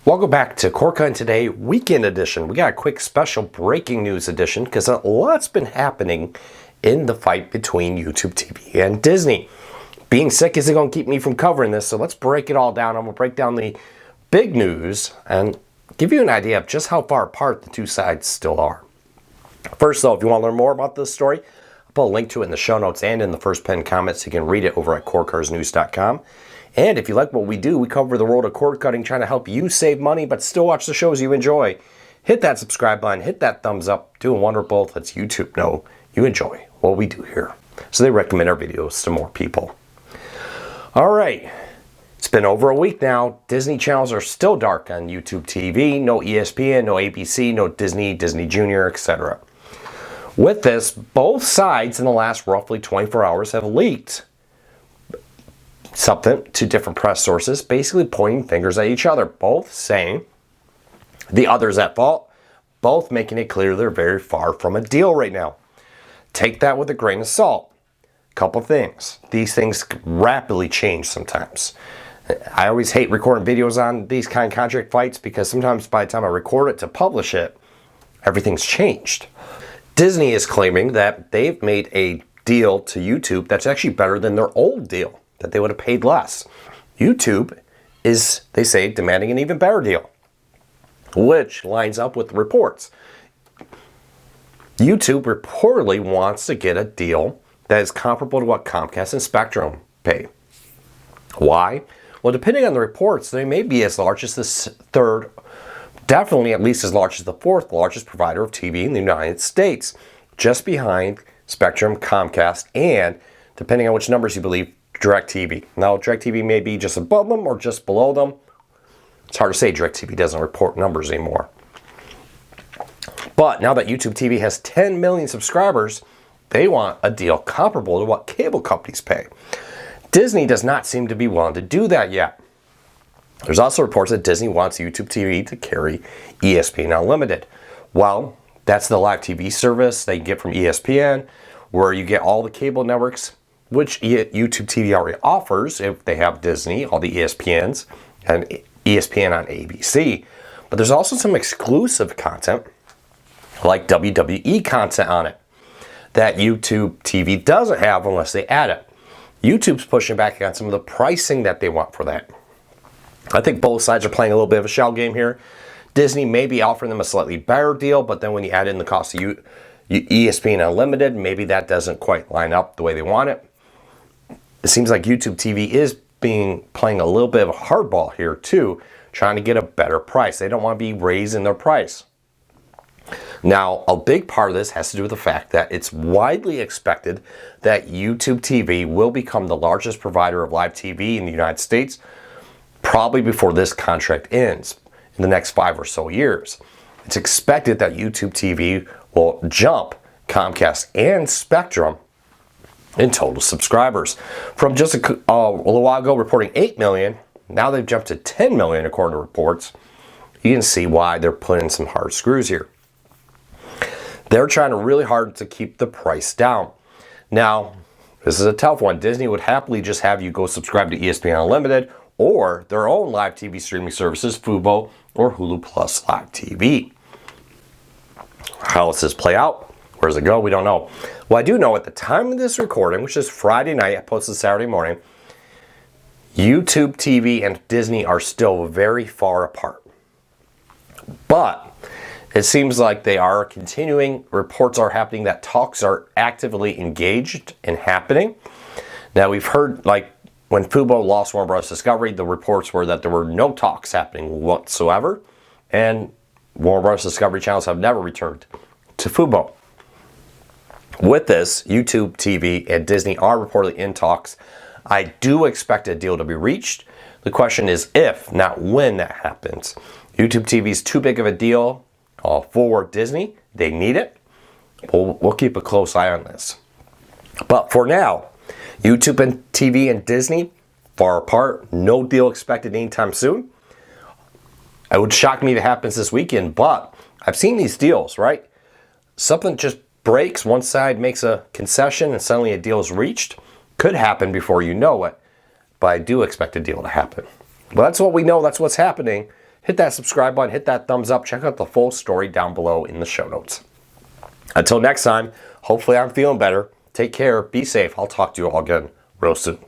Welcome back to Corca Today Weekend Edition. We got a quick special breaking news edition because a lot's been happening in the fight between YouTube TV and Disney. Being sick isn't going to keep me from covering this, so let's break it all down. I'm going to break down the big news and give you an idea of just how far apart the two sides still are. First, though, if you want to learn more about this story, I'll put a link to it in the show notes and in the first pinned comments. You can read it over at corecarsnews.com. And if you like what we do, we cover the world of cord cutting, trying to help you save money, but still watch the shows you enjoy. Hit that subscribe button, hit that thumbs up, do a wonder both. Lets YouTube know you enjoy what we do here, so they recommend our videos to more people. All right, it's been over a week now. Disney channels are still dark on YouTube TV. No ESPN, no ABC, no Disney, Disney Junior, etc. With this, both sides in the last roughly 24 hours have leaked something to different press sources, basically pointing fingers at each other, both saying the other's at fault, both making it clear they're very far from a deal right now. Take that with a grain of salt. Couple things. These things rapidly change sometimes. I always hate recording videos on these kind of contract fights because sometimes by the time I record it to publish it, everything's changed. Disney is claiming that they've made a deal to YouTube that's actually better than their old deal, that they would have paid less. YouTube is, they say, demanding an even better deal, which lines up with the reports. YouTube reportedly wants to get a deal that is comparable to what Comcast and Spectrum pay. Why? Well, depending on the reports, they may be as large as the third, definitely at least as large as the fourth largest provider of TV in the United States, just behind Spectrum, Comcast, and, depending on which numbers you believe, DirecTV. Now, DirecTV may be just above them or just below them. It's hard to say. DirecTV doesn't report numbers anymore. But now that YouTube TV has 10 million subscribers, they want a deal comparable to what cable companies pay. Disney does not seem to be willing to do that yet. There's also reports that Disney wants YouTube TV to carry ESPN Unlimited. Well, that's the live TV service they get from ESPN, where you get all the cable networks, which YouTube TV already offers if they have Disney, all the ESPNs, and ESPN on ABC. But there's also some exclusive content, like WWE content on it, that YouTube TV doesn't have unless they add it. YouTube's pushing back on some of the pricing that they want for that. I think both sides are playing a little bit of a shell game here. Disney may be offering them a slightly better deal, but then when you add in the cost of ESPN Unlimited, maybe that doesn't quite line up the way they want it. It seems like YouTube TV is playing a little bit of a hardball here too, trying to get a better price. They don't want to be raising their price. Now, a big part of this has to do with the fact that it's widely expected that YouTube TV will become the largest provider of live TV in the United States, probably before this contract ends in the next 5 or so years. It's expected that YouTube TV will jump Comcast and Spectrum in total subscribers. From just a little while ago reporting 8 million, now they've jumped to 10 million according to reports. You can see why they're putting some hard screws here. They're trying really hard to keep the price down. Now, this is a tough one. Disney would happily just have you go subscribe to ESPN Unlimited or their own live TV streaming services, Fubo or Hulu Plus Live TV. How does this play out? Where does it go? We don't know. Well, I do know at the time of this recording, which is Friday night, I posted Saturday morning, YouTube TV and Disney are still very far apart. But it seems like they are continuing. Reports are happening that talks are actively engaged and happening. Now, we've heard, like, when Fubo lost Warner Bros. Discovery, the reports were that there were no talks happening whatsoever, and Warner Bros. Discovery channels have never returned to Fubo. With this, YouTube TV and Disney are reportedly in talks. I do expect a deal to be reached. The question is if, not when that happens. YouTube TV is too big of a deal for Disney. They need it. We'll keep a close eye on this. But for now, YouTube and TV and Disney, far apart. No deal expected anytime soon. It would shock me if it happens this weekend, but I've seen these deals, right? Something just breaks, one side makes a concession, and suddenly a deal is reached. Could happen before you know it, but I do expect a deal to happen. But that's what we know. That's what's happening. hit that subscribe button, hit that thumbs up, check out the full story down below in the show notes. Until next time, hopefully I'm feeling better. Take care, be safe. I'll talk to you all again real soon.